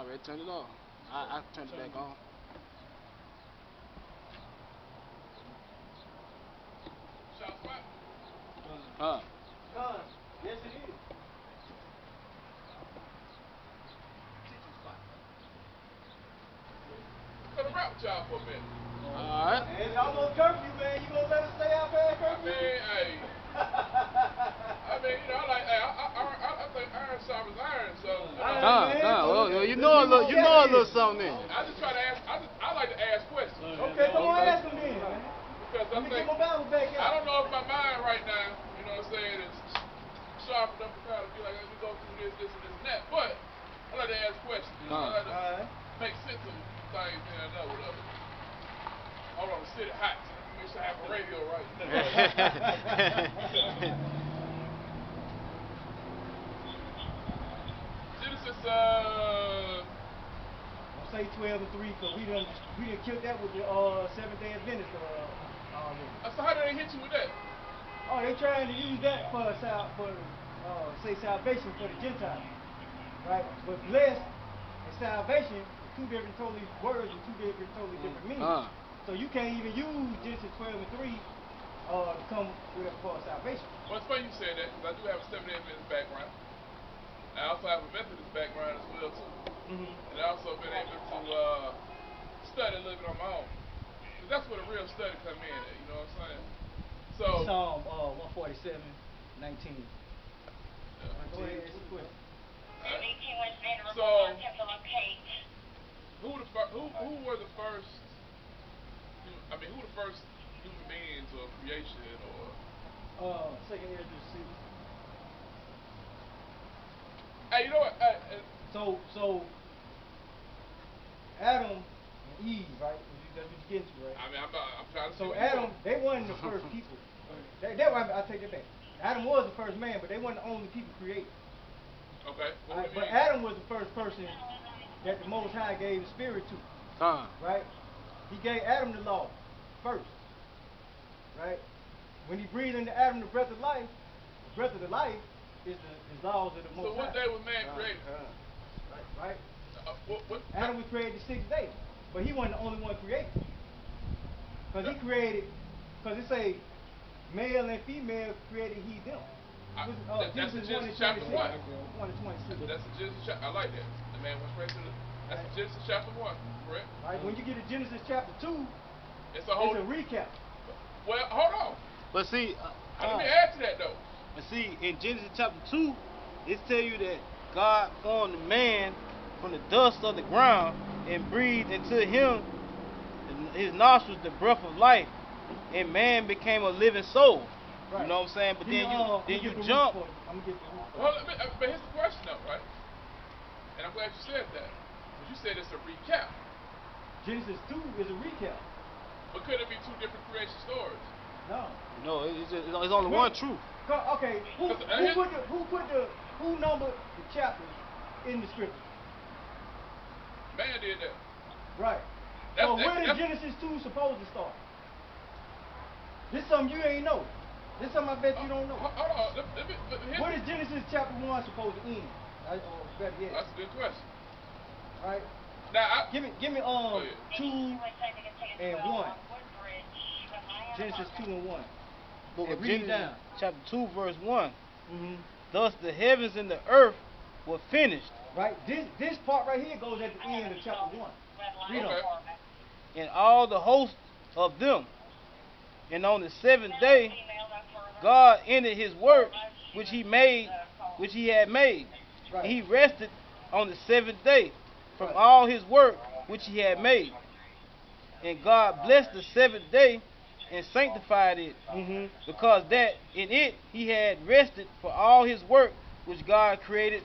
already turned it off. I turned it back on. Shot spot. Huh. Yes, it is. Cut a rap job for a minute. Alright. Hey, it's almost curfew, man. You gonna let us stay out past I curfew? mean, hey. I like, hey, I think iron sharpens iron, so. Well, you know a little something then. I just try to ask. I like to ask questions. Okay, come on, ask him then, man. Because Let me get my Bible back I out. don't know if my mind right now, you know what I'm saying, is sharp enough to kind of be like, we go through this, and that. But I like to ask questions. You know? I like to make sense of things here and there, whatever. Hold on, the city hot. So let me make sure I have my radio right. Genesis, Don't say 12 and 3, because we done killed that with the Seventh Day Adventist already. so how did they hit you with that? Oh, they trying to use that for say salvation for the Gentiles, right? But blessed and salvation, two different totally words and two totally different meanings. So you can't even use Genesis 12 and 3 to come with it for salvation. Well, it's funny you said that, because I do have a 7 Adventist background. I also have a Methodist background as well too. And I also been able to study a little bit on my own. Because that's where the real study come in at, you know what I'm saying? So Psalm 147, 19. Go ahead, it's a question. So who were the first who the first human beings or creation or Second Ezra 6. Hey, you know what? So Adam and Eve, right? That's what you get to, right? I mean, I'm trying to. So Adam, they wasn't the first people. That why I take it back. Adam was the first man, but they weren't the only people created. Okay. But Adam was the first person that the Most High gave the Spirit to. Right? He gave Adam the law first. Right? When he breathed into Adam the breath of life, the breath of the life is the laws of the Most High. So what day was man created? Right? What? Adam was created the 6th day, but he wasn't the only one created. Because he created, because it say male and female created he them. That's in Genesis chapter 1. 1 and 26. That's in Genesis chapter. I like that. The man went straight to the. That's in Genesis chapter 1, correct? Right. When you get to Genesis chapter 2, it's a recap. Well, hold on. But see, let me add to that though. But see, in Genesis chapter 2, it tell you that God formed the man from the dust of the ground and breathed into him his nostrils the breath of life, and man became a living soul. Right. You know what I'm saying? But then you jump. I'm gonna get the root. Well, but here's the question though, right? And I'm glad you said that, because you said it's a recap. Genesis 2 is a recap. But could it be two different creation stories? No, it's only one truth. Okay, who numbered the chapters in the scripture? Man did that. Right. So where did Genesis 2 supposed to start? This is something you ain't know. This is something I bet you don't know. Hold on. Where is Genesis chapter 1 supposed to end? Or better yet. That's a good question. Right. Now give me 2 and 1. Genesis 2 and 1. Book and of read Genesis, down. chapter 2, verse 1. Thus the heavens and the earth were finished. Right. This part right here goes at the end of chapter 1. Read on. And all the hosts of them. And on the 7th day, God ended his work which he had made. Right. And he rested on the 7th day from all his work which he had made. And God blessed the 7th day and sanctified it, because that in it he had rested for all his work which God created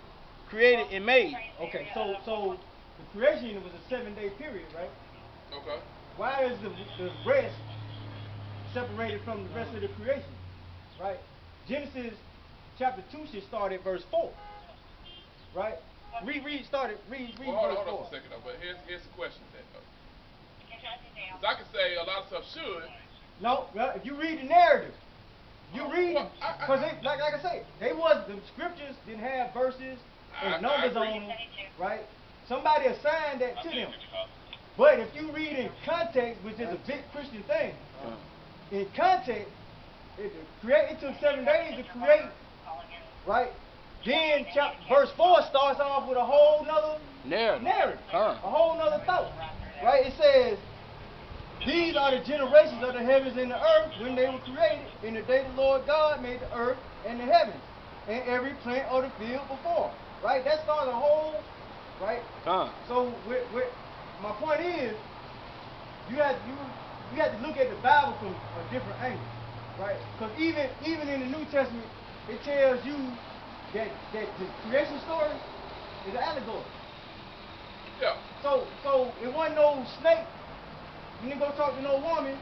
and made. Okay, so the creation was a 7-day period, right? Okay. Why is the rest separated from the rest of the creation? Right? Genesis chapter 2 should start at verse 4. Right? Read verse 4. Hold on for a second though, but here's the question then though. Because I can say a lot of stuff should. No, well, if you read the narrative, because like I say, the scriptures didn't have verses and numbers on them, right? Somebody assigned that to them. But if you read in context, which is a big Christian thing, in context, it took 7 days to create, right? Then verse 4 starts off with a whole nother narrative, a whole nother thought, right? It says, these are the generations of the heavens and the earth when they were created, in the day the Lord God made the earth and the heavens, and every plant of the field before. Right? That starts a whole, right? So my point is, you have to look at the Bible from a different angle, right? Because even in the New Testament, it tells you that the creation story is an allegory. Yeah. So it wasn't no snake. You didn't go talk to no woman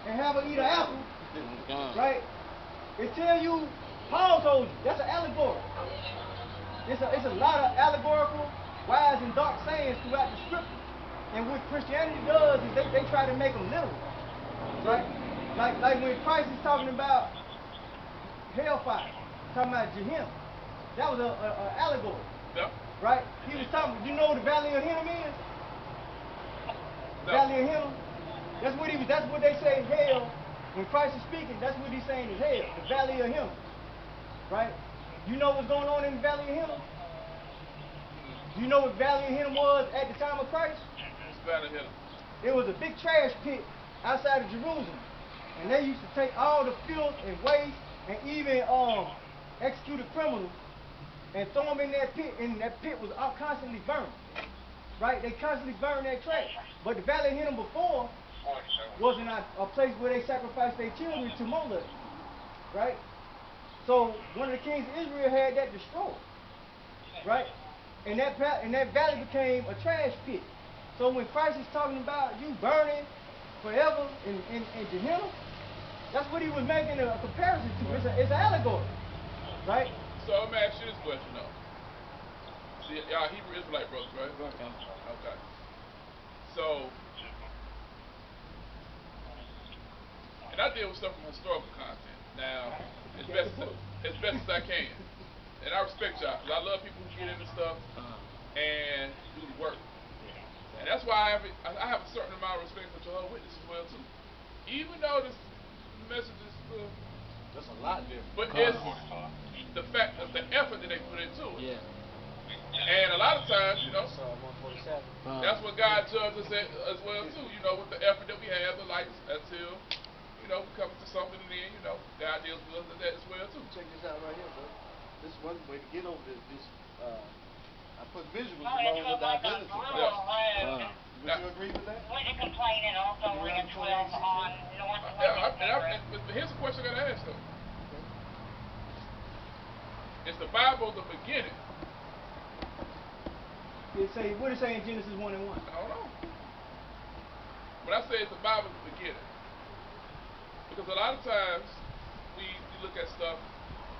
and have her eat an apple, right? It tell you, Paul told you, that's an allegory. It's a lot of allegorical, wise and dark sayings throughout the scripture. And what Christianity does is they try to make them literal, right? Like when Christ is talking about hellfire, talking about Gehenna, that was an allegory, right? He was talking, you know what the Valley of Hinnom is? Valley of Hinnom. That's what they say hell. When Christ is speaking, that's what he's saying is hell, the Valley of Hinnom. Right? You know what's going on in the Valley of Hinnom? Do you know what Valley of Hinnom was at the time of Christ? What's Valley of Hinnom? It was a big trash pit outside of Jerusalem. And they used to take all the filth and waste and even executed criminals and throw them in that pit, and that pit was constantly burning. Right? They constantly burned that trash. But the Valley of Hinnom before wasn't a place where they sacrificed their children to Moloch. Right? So one of the kings of Israel had that destroyed. Right? And that valley became a trash pit. So when Christ is talking about you burning forever in Gehenna, that's what he was making a comparison to. It's an allegory. Right? So let me ask you this question though. See, y'all Hebrew Israelite brothers, right? Okay. So, and I deal with stuff from historical content now, as best as I can. And I respect y'all, because I love people who get into stuff and do the work. And that's why I have a certain amount of respect for Jehovah's Witnesses as well too. Even though this message is that's a lot different. But it's the fact of the effort that they put into it. Yeah. And a lot of times, you know, that's what God judges us as well too. You know, with the effort that we have, the lights until, you know, we come to something, and then, you know, God deals with us with that as well too. Check this out right here, bro. This is one way to get over this. I put visuals along with the identity crisis. Would you agree with that? Would you complain and also we're 12 on North but here's a question I gotta ask though. Is the Bible the beginning? What it say in Genesis 1:1? I don't know. But I say it's the Bible the beginning. Because a lot of times we look at stuff,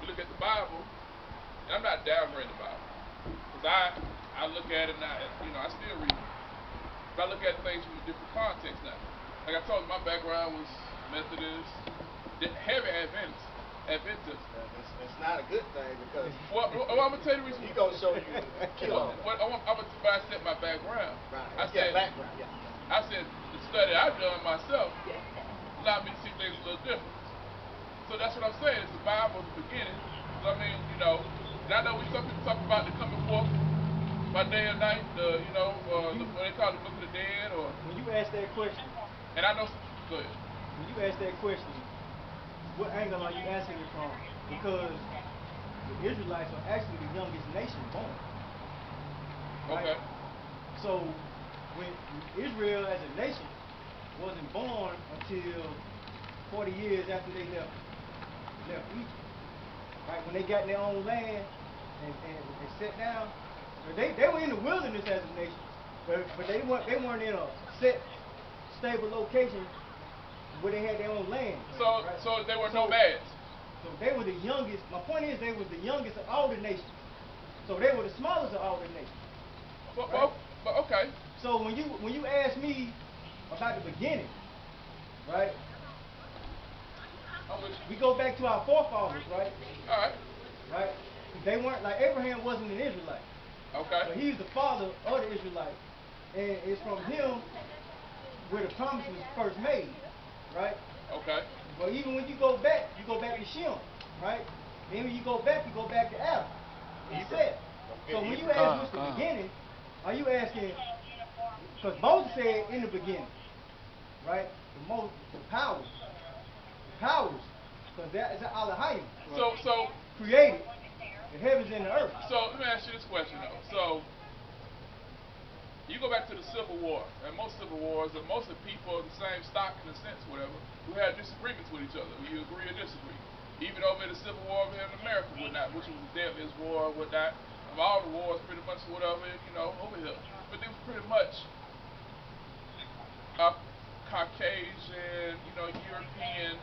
we look at the Bible, and I'm not downgrading the Bible. Because I look at it and I still read it. But I look at things from a different context now. Like I told you, my background was Methodist, heavy Adventist. It's not a good thing because I'm gonna tell you the reason. He's gonna show you. I'm gonna set my background. Right. I said background. Yeah. I said the study I've done myself allowed me to see things a little different. So that's what I'm saying. It's the Bible at the beginning. So I mean, you know, and I know some people talk about the coming forth by day and night. What they call the Book of the Dead, or when you ask that question. And I know. Go ahead. When you ask that question, what angle are you asking it from? Because the Israelites are actually the youngest nation born. Right? Okay. So when Israel as a nation wasn't born until 40 years after they left Egypt. Right? When they got their own land and sat down, they were in the wilderness as a nation, but they weren't in a set, stable location where they had their own land. So right? So they were nomads. So they were the youngest. My point is they were the youngest of all the nations. So they were the smallest of all the nations. But okay. So when you ask me about the beginning, right? We go back to our forefathers, right? All right. Right? They weren't like Abraham wasn't an Israelite. Okay. But he's the father of the Israelites. And it's from him where the promise was first made, right? Okay. But even when you go back to Shem, right? Then when you go back to Adam. He said. So when you ask what's the beginning, are you asking, because Moses said in the beginning, right? The powers, because that is Elohim. So created the heavens and the earth. So let me ask you this question though. So you go back to the Civil War, and most civil wars, and most of the people of the same stock in a sense, whatever, who had disagreements with each other. You agree or disagree? Even over the Civil War over here in America, whatnot, which was the deadliest war, whatnot. Of all the wars, pretty much whatever, over here. But it was pretty much a Caucasian, European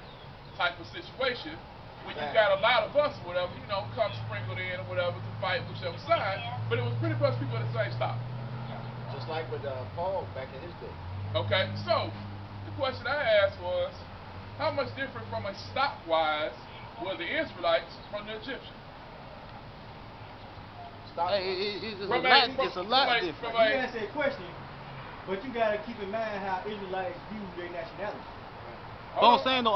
type of situation. When you got a lot of us, whatever, come sprinkled in or whatever to fight whichever side, but it was pretty much people of the same stock. Just like with Paul back in his day. Okay, so the question I asked was, how much different from a stock-wise were the Israelites from the Egyptians? It's a lot different. You answer a question, but you got to keep in mind how Israelites view their nationality. But I'm saying though,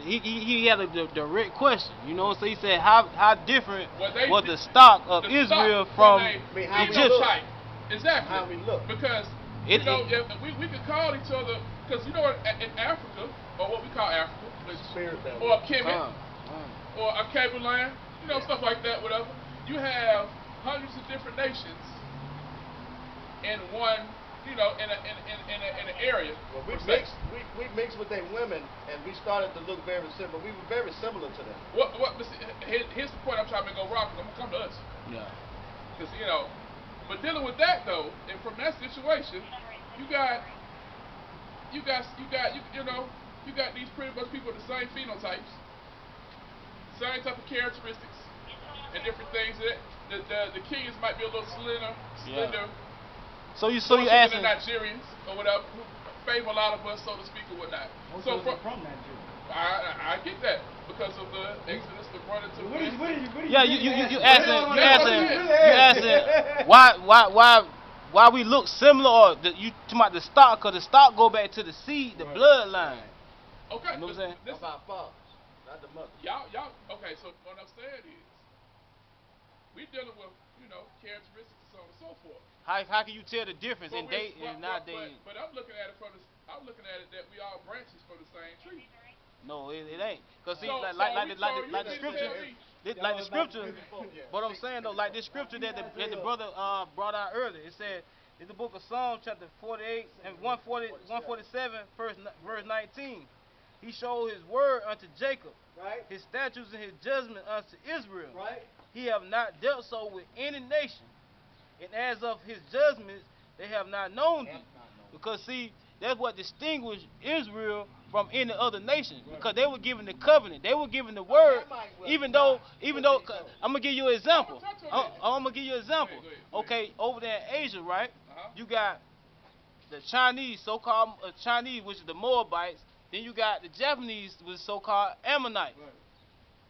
he had a direct question. You know, so he said how different was the stock of Israel from Egypt? Exactly. How we look. Because if we could call each other, because in Africa, or what we call Africa, or a Kemet, or a Cable Land, stuff like that, whatever. You have hundreds of different nations in one, in an area. Well, we mixed with their women, and we started to look very similar. We were very similar to them. Here's the point I'm trying to go wrong, because I'm gonna come to us. Yeah. Because but dealing with that though, and from that situation, you got these pretty much people with the same phenotypes, same type of characteristics, and different things. The kings might be a little slender. Yeah. So you the asking Nigerians or whatever, who favor a lot of us, so to speak, or whatnot. So from Nigeria. I get that because of the Exodus, the brother to you asking why we look similar, or you talking about the stock? Because the stock go back to the seed, the bloodline. Okay. You know what I'm saying? That's our fathers, not the mother. Y'all. Okay. So what I'm saying is, we dealing with characteristics and so on and so forth. How can you tell the difference in nowadays? But I'm looking at it that we all branches from the same tree. No, it ain't. Cause see, like the scripture, But I'm saying though, like this scripture that the brother brought out earlier, it said in the book of Psalms, chapter 48 and 147, verse 19. He showed his word unto Jacob, right? His statutes and his judgment unto Israel. Right. He have not dealt so with any nation, and as of his judgments, they have not known thee. Because see, that's what distinguished Israel from any other nation. Because they were given the covenant, they were given the word. Even though, I'm gonna give you an example. I'm gonna give you an example. Okay, over there in Asia, right? You got the Chinese, so-called Chinese, which is the Moabites. Then you got the Japanese, which is so-called Ammonites.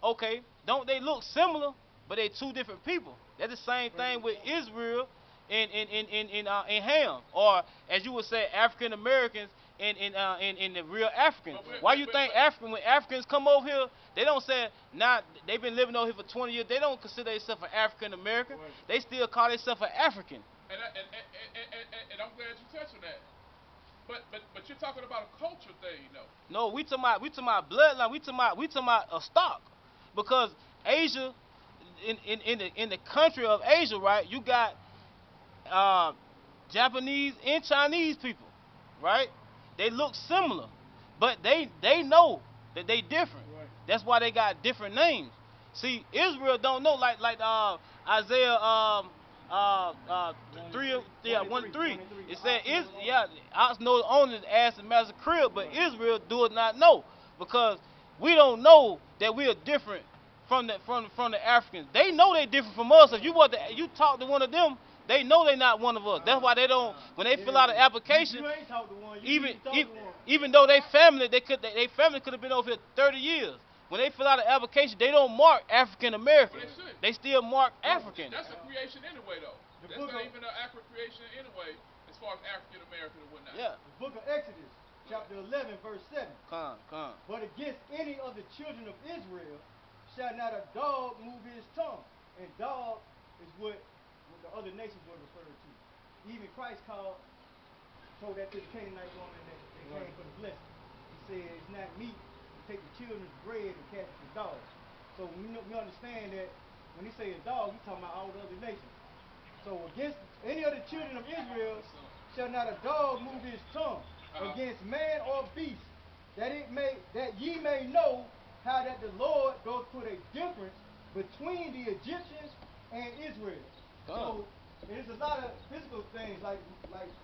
Okay, don't they look similar? But they two different people. That's the same thing with Israel and Ham, or as you would say, African Americans and the real Africans. Why you think when Africans come over here, they don't say they've been living over here for 20 years. They don't consider themselves an African American. They still call themselves an African. And I'm glad you touched on that. But you're talking about a culture thing, though. No, we talking about bloodline. We talking about a stock, because Asia. In the country of Asia, right? You got Japanese and Chinese people, right? They look similar, but they know that they different. Right. That's why they got different names. See, Israel don't know, like Isaiah 1:3. It said I know only as the master crib, but Israel does not know, because we don't know that we are different from the Africans. They know they different from us. If you talk to one of them, they know they not one of us. That's why they don't. When they fill out an application, you ain't talk to one. even though they family could have been over here 30 years, when they fill out an application, they don't mark African American. But they shouldn't. They still mark African. That's a creation anyway, though. That's not even an accurate creation anyway, as far as African American and whatnot. Yeah. The book of Exodus, chapter 11, verse 7. Come. But against any of the children of Israel shall not a dog move his tongue. And dog is what the other nations were referred to. Even Christ told that to the Canaanite woman that they came for the blessing. He said, it's not meat to take the children's bread and cast it to dogs. So we understand that when he say a dog, he's talking about all the other nations. So against any of the children of Israel shall not a dog move his tongue against man or beast, that ye may know how that the Lord doth put a difference between the Egyptians and Israel. So there's a lot of physical things like